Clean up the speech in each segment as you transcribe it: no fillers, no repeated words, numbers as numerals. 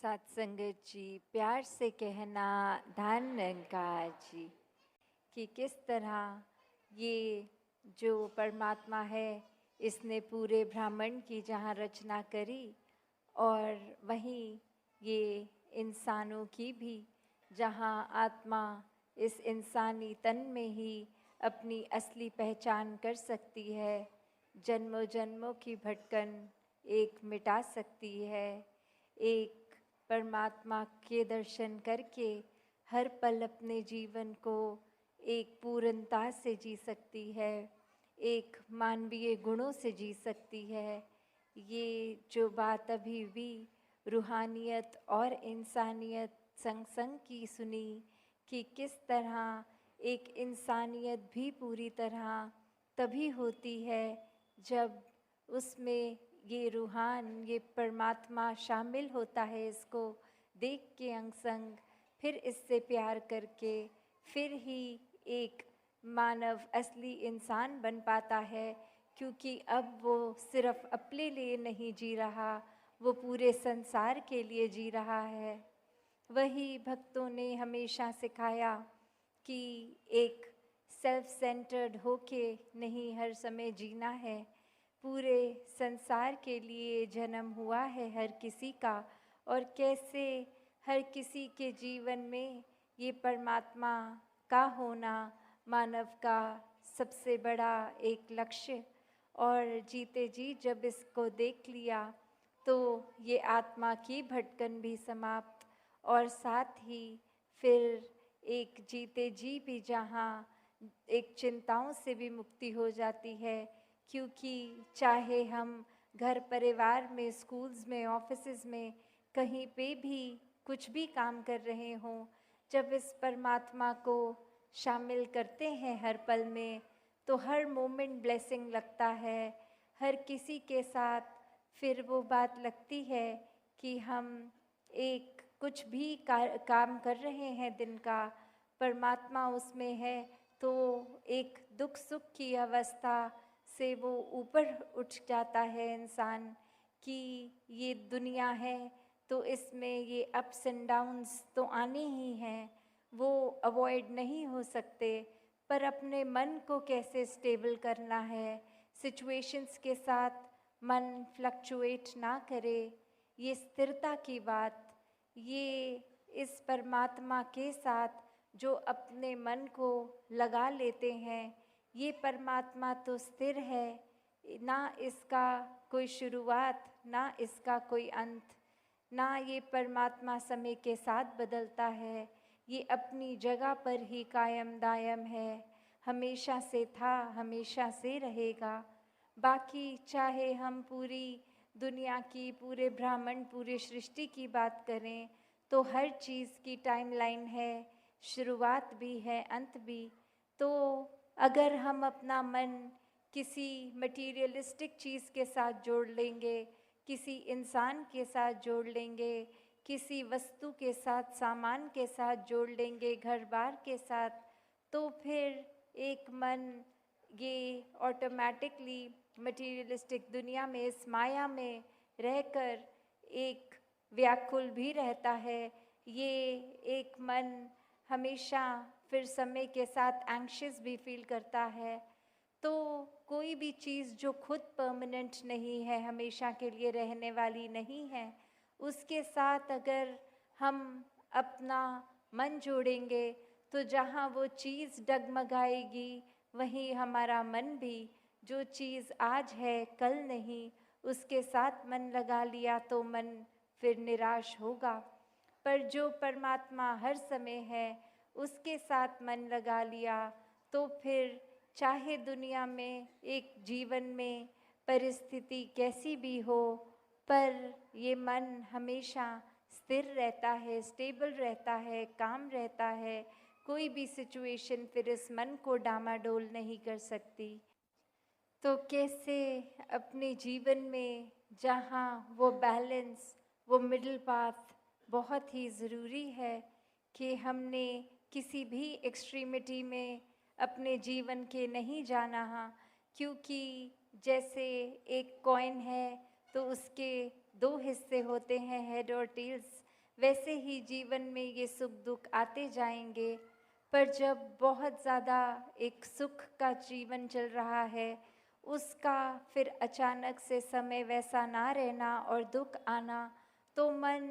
सत्संगत जी, प्यार से कहना धन निरंकार जी कि किस तरह ये जो परमात्मा है इसने पूरे ब्रह्मांड की जहाँ रचना करी और वहीं ये इंसानों की भी जहाँ आत्मा इस इंसानी तन में ही अपनी असली पहचान कर सकती है, जन्मों जन्मों की भटकन एक मिटा सकती है, एक परमात्मा के दर्शन करके हर पल अपने जीवन को एक पूर्णता से जी सकती है, एक मानवीय गुणों से जी सकती है। ये जो बात अभी भी रूहानियत और इंसानियत संग संग की सुनी कि किस तरह एक इंसानियत भी पूरी तरह तभी होती है जब उसमें ये रूहान, ये परमात्मा शामिल होता है। इसको देख के अंग संग फिर इससे प्यार करके फिर ही एक मानव असली इंसान बन पाता है, क्योंकि अब वो सिर्फ अपने लिए नहीं जी रहा, वो पूरे संसार के लिए जी रहा है। वही भक्तों ने हमेशा सिखाया कि एक सेल्फ सेंटर्ड होके नहीं हर समय जीना है, पूरे संसार के लिए जन्म हुआ है हर किसी का, और कैसे हर किसी के जीवन में ये परमात्मा का होना मानव का सबसे बड़ा एक लक्ष्य। और जीते जी जब इसको देख लिया तो ये आत्मा की भटकन भी समाप्त, और साथ ही फिर एक जीते जी भी जहाँ एक चिंताओं से भी मुक्ति हो जाती है, क्योंकि चाहे हम घर परिवार में, स्कूल्स में, ऑफिसेज में, कहीं पे भी कुछ भी काम कर रहे हों, जब इस परमात्मा को शामिल करते हैं हर पल में, तो हर मोमेंट ब्लेसिंग लगता है। हर किसी के साथ फिर वो बात लगती है कि हम एक कुछ भी काम कर रहे हैं दिन का, परमात्मा उसमें है, तो एक दुख सुख की अवस्था से वो ऊपर उठ जाता है इंसान कि ये दुनिया है तो इसमें ये अप्स एंड डाउन्स तो आने ही हैं, वो अवॉइड नहीं हो सकते। पर अपने मन को कैसे स्टेबल करना है, सिचुएशंस के साथ मन फ्लक्चुएट ना करे, ये स्थिरता की बात, ये इस परमात्मा के साथ जो अपने मन को लगा लेते हैं, ये परमात्मा तो स्थिर है, ना इसका कोई शुरुआत ना इसका कोई अंत, ना ये परमात्मा समय के साथ बदलता है, ये अपनी जगह पर ही कायम दायम है, हमेशा से था, हमेशा से रहेगा। बाकी चाहे हम पूरी दुनिया की, पूरे ब्रह्मांड, पूरे सृष्टि की बात करें तो हर चीज़ की टाइमलाइन है, शुरुआत भी है, अंत भी। तो अगर हम अपना मन किसी मटीरियलिस्टिक चीज़ के साथ जोड़ लेंगे, किसी इंसान के साथ जोड़ लेंगे, किसी वस्तु के साथ, सामान के साथ जोड़ लेंगे, घर बार के साथ, तो फिर एक मन ये ऑटोमेटिकली मटीरियलिस्टिक दुनिया में, इस माया में रहकर एक व्याकुल भी रहता है। ये एक मन हमेशा फिर समय के साथ एंग्शियस भी फील करता है। तो कोई भी चीज़ जो खुद परमानेंट नहीं है, हमेशा के लिए रहने वाली नहीं है, उसके साथ अगर हम अपना मन जोड़ेंगे तो जहाँ वो चीज़ डगमगाएगी वहीं हमारा मन भी, जो चीज़ आज है कल नहीं, उसके साथ मन लगा लिया तो मन फिर निराश होगा। पर जो परमात्मा हर समय है, उसके साथ मन लगा लिया तो फिर चाहे दुनिया में, एक जीवन में परिस्थिति कैसी भी हो, पर ये मन हमेशा स्थिर रहता है, स्टेबल रहता है, काम रहता है। कोई भी सिचुएशन फिर इस मन को डामाडोल नहीं कर सकती। तो कैसे अपने जीवन में जहाँ वो बैलेंस, वो मिडिल पाथ बहुत ही ज़रूरी है कि हमने किसी भी एक्सट्रीमिटी में अपने जीवन के नहीं जाना, क्योंकि जैसे एक कॉइन है तो उसके दो हिस्से होते हैं, हेड और टेल्स। वैसे ही जीवन में ये सुख दुख आते जाएंगे। पर जब बहुत ज़्यादा एक सुख का जीवन चल रहा है, उसका फिर अचानक से समय वैसा ना रहना और दुख आना, तो मन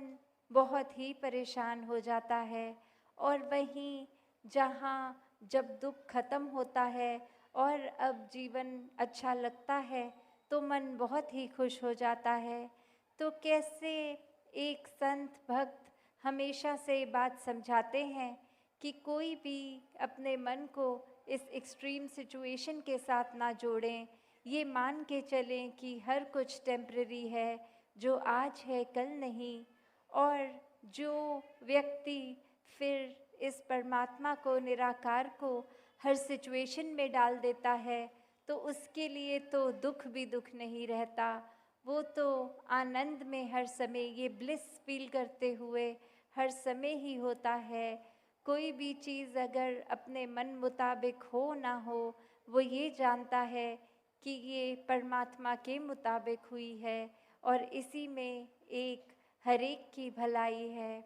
बहुत ही परेशान हो जाता है। और वहीं जहाँ जब दुख खत्म होता है और अब जीवन अच्छा लगता है, तो मन बहुत ही खुश हो जाता है। तो कैसे एक संत भक्त हमेशा से ये बात समझाते हैं कि कोई भी अपने मन को इस एक्सट्रीम सिचुएशन के साथ ना जोड़ें, ये मान के चलें कि हर कुछ टेम्पररी है, जो आज है कल नहीं। और जो व्यक्ति फिर इस परमात्मा को, निराकार को हर सिचुएशन में डाल देता है, तो उसके लिए तो दुख भी दुख नहीं रहता, वो तो आनंद में हर समय ये ब्लिस फील करते हुए हर समय ही होता है। कोई भी चीज़ अगर अपने मन मुताबिक हो ना हो, वो ये जानता है कि ये परमात्मा के मुताबिक हुई है और इसी में एक हर एक की भलाई है।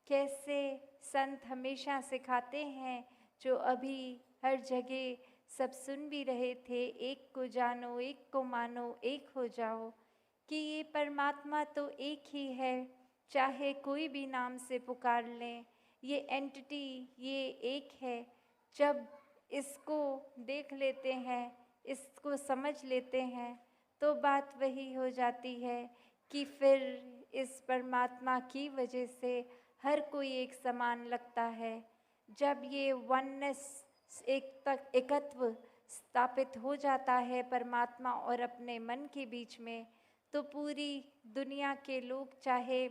कैसे संत हमेशा सिखाते हैं, जो अभी हर जगह सब सुन भी रहे थे, एक को जानो, एक को मानो, एक हो जाओ, कि ये परमात्मा तो एक ही है, चाहे कोई भी नाम से पुकार लें, ये एंटिटी ये एक है। जब इसको देख लेते हैं, इसको समझ लेते हैं, तो बात वही हो जाती है कि फिर इस परमात्मा की वजह से हर कोई एक समान लगता है। जब ये वननेस, एकत्व स्थापित हो जाता है परमात्मा और अपने मन के बीच में, तो पूरी दुनिया के लोग चाहे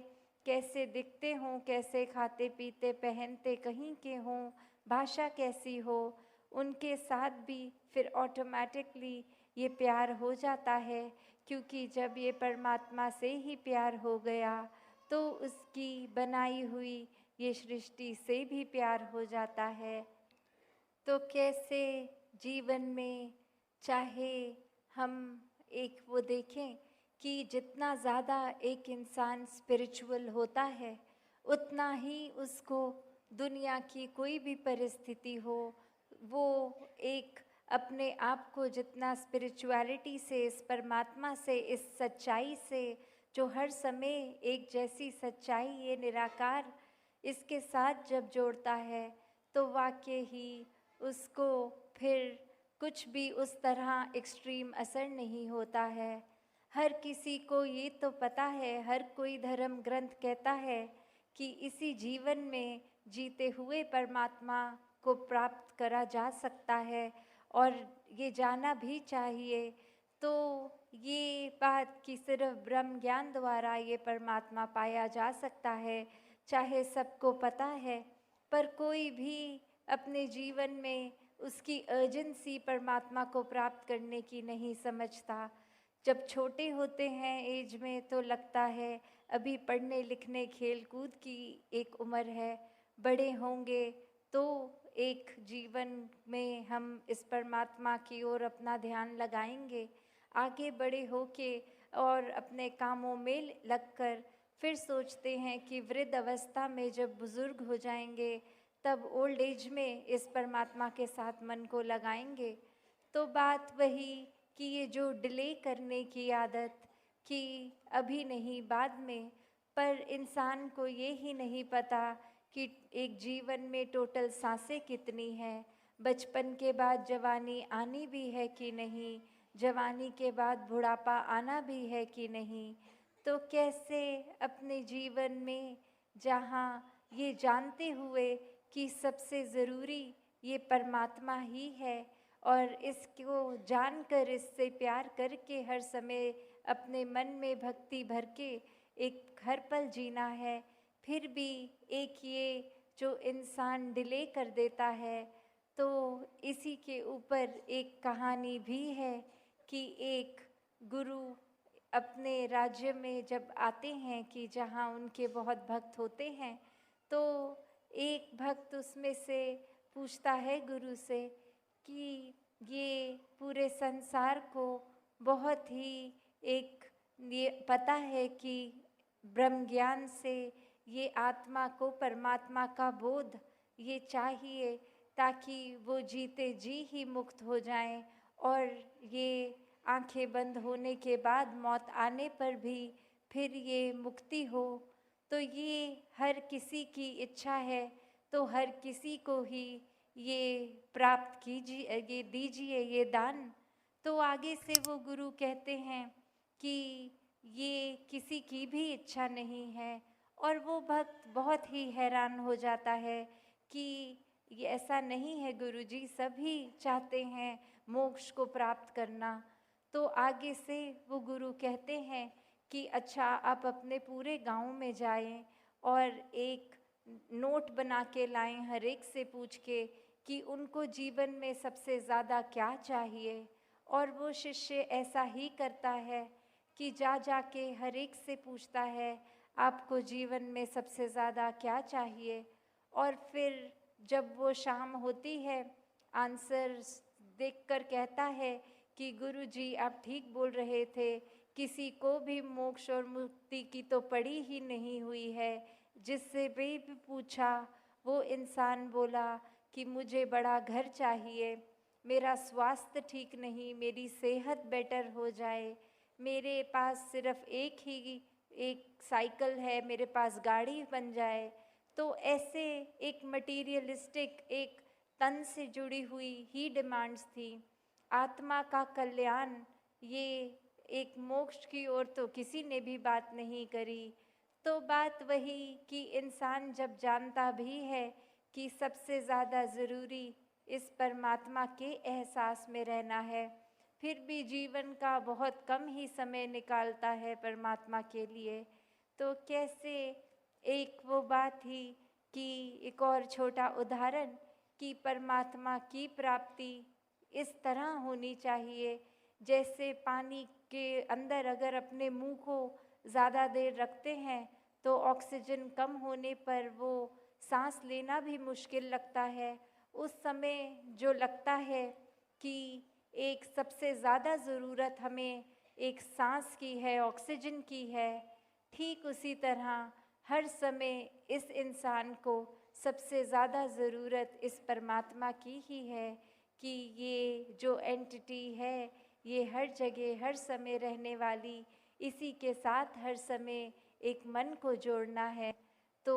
कैसे दिखते हों, कैसे खाते पीते पहनते कहीं के हों, भाषा कैसी हो, उनके साथ भी फिर ऑटोमेटिकली ये प्यार हो जाता है। क्योंकि जब ये परमात्मा से ही प्यार हो गया, तो उसकी बनाई हुई ये सृष्टि से भी प्यार हो जाता है। तो कैसे जीवन में चाहे हम एक वो देखें कि जितना ज़्यादा एक इंसान स्पिरिचुअल होता है, उतना ही उसको दुनिया की कोई भी परिस्थिति हो, वो एक अपने आप को जितना स्पिरिचुअलिटी से, इस परमात्मा से, इस सच्चाई से, जो हर समय एक जैसी सच्चाई, ये निराकार, इसके साथ जब जोड़ता है, तो वाकई ही उसको फिर कुछ भी उस तरह एक्सट्रीम असर नहीं होता है। हर किसी को ये तो पता है, हर कोई धर्म ग्रंथ कहता है कि इसी जीवन में जीते हुए परमात्मा को प्राप्त करा जा सकता है, और ये जाना भी चाहिए। तो ये बात कि सिर्फ ब्रह्म ज्ञान द्वारा ये परमात्मा पाया जा सकता है, चाहे सबको पता है, पर कोई भी अपने जीवन में उसकी अर्जेंसी परमात्मा को प्राप्त करने की नहीं समझता। जब छोटे होते हैं एज में, तो लगता है अभी पढ़ने लिखने खेल कूद की एक उम्र है, बड़े होंगे तो एक जीवन में हम इस परमात्मा की ओर अपना ध्यान लगाएंगे। आगे बड़े होके और अपने कामों में लगकर फिर सोचते हैं कि वृद्ध अवस्था में जब बुजुर्ग हो जाएंगे, तब ओल्ड एज में इस परमात्मा के साथ मन को लगाएंगे। तो बात वही कि ये जो डिले करने की आदत, कि अभी नहीं बाद में, पर इंसान को ये ही नहीं पता कि एक जीवन में टोटल सांसें कितनी हैं, बचपन के बाद जवानी आनी भी है कि नहीं, जवानी के बाद बुढ़ापा आना भी है कि नहीं। तो कैसे अपने जीवन में, जहाँ ये जानते हुए कि सबसे ज़रूरी ये परमात्मा ही है, और इसको जानकर, इससे प्यार करके हर समय अपने मन में भक्ति भर के एक हर पल जीना है, फिर भी एक ये जो इंसान डिले कर देता है, तो इसी के ऊपर एक कहानी भी है कि एक गुरु अपने राज्य में जब आते हैं, कि जहाँ उनके बहुत भक्त होते हैं, तो एक भक्त उसमें से पूछता है गुरु से कि ये पूरे संसार को बहुत ही एक ये पता है कि ब्रह्म ज्ञान से ये आत्मा को परमात्मा का बोध ये चाहिए, ताकि वो जीते जी ही मुक्त हो जाएं, और ये आंखें बंद होने के बाद मौत आने पर भी फिर ये मुक्ति हो। तो ये हर किसी की इच्छा है, तो हर किसी को ही ये प्राप्त कीजिए, ये दीजिए ये दान। तो आगे से वो गुरु कहते हैं कि ये किसी की भी इच्छा नहीं है, और वो भक्त बहुत ही हैरान हो जाता है कि ये ऐसा नहीं है गुरुजी, सभी चाहते हैं मोक्ष को प्राप्त करना। तो आगे से वो गुरु कहते हैं कि अच्छा, आप अपने पूरे गांव में जाएं और एक नोट बना के लाएं, हर एक से पूछ के कि उनको जीवन में सबसे ज़्यादा क्या चाहिए। और वो शिष्य ऐसा ही करता है कि जा जा के हर एक से पूछता है, आपको जीवन में सबसे ज़्यादा क्या चाहिए। और फिर जब वो शाम होती है, आंसर देखकर कहता है कि गुरुजी आप ठीक बोल रहे थे, किसी को भी मोक्ष और मुक्ति की तो पड़ी ही नहीं हुई है। जिससे भी पूछा वो इंसान बोला कि मुझे बड़ा घर चाहिए, मेरा स्वास्थ्य ठीक नहीं, मेरी सेहत बेटर हो जाए, मेरे पास सिर्फ एक साइकिल है, मेरे पास गाड़ी बन जाए। तो ऐसे एक मटीरियलिस्टिक, एक तन से जुड़ी हुई ही डिमांड्स थी। आत्मा का कल्याण, ये एक मोक्ष की ओर तो किसी ने भी बात नहीं करी। तो बात वही कि इंसान जब जानता भी है कि सबसे ज़्यादा ज़रूरी इस परमात्मा के एहसास में रहना है, फिर भी जीवन का बहुत कम ही समय निकालता है परमात्मा के लिए। तो कैसे, एक वो बात थी कि एक और छोटा उदाहरण कि परमात्मा की प्राप्ति इस तरह होनी चाहिए, जैसे पानी के अंदर अगर अपने मुंह को ज़्यादा देर रखते हैं तो ऑक्सीजन कम होने पर वो सांस लेना भी मुश्किल लगता है। उस समय जो लगता है कि एक सबसे ज़्यादा ज़रूरत हमें एक सांस की है, ऑक्सीजन की है, ठीक उसी तरह हर समय इस इंसान को सबसे ज़्यादा ज़रूरत इस परमात्मा की ही है कि ये जो एंटिटी है ये हर जगह हर समय रहने वाली, इसी के साथ हर समय एक मन को जोड़ना है। तो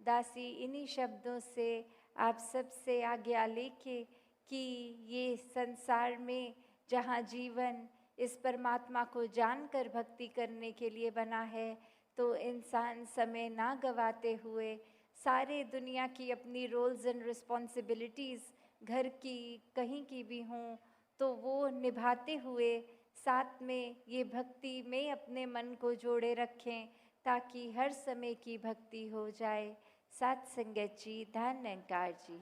दासी इन्हीं शब्दों से आप सबसे आज्ञा लेके कि ये संसार में जहाँ जीवन इस परमात्मा को जानकर भक्ति करने के लिए बना है, तो इंसान समय ना गवाते हुए सारे दुनिया की अपनी रोल्स एंड रिस्पॉन्सिबिलिटीज़ घर की कहीं की भी हों तो वो निभाते हुए साथ में ये भक्ति में अपने मन को जोड़े रखें, ताकि हर समय की भक्ति हो जाए। सत्संगत जी, धन निरंकार जी।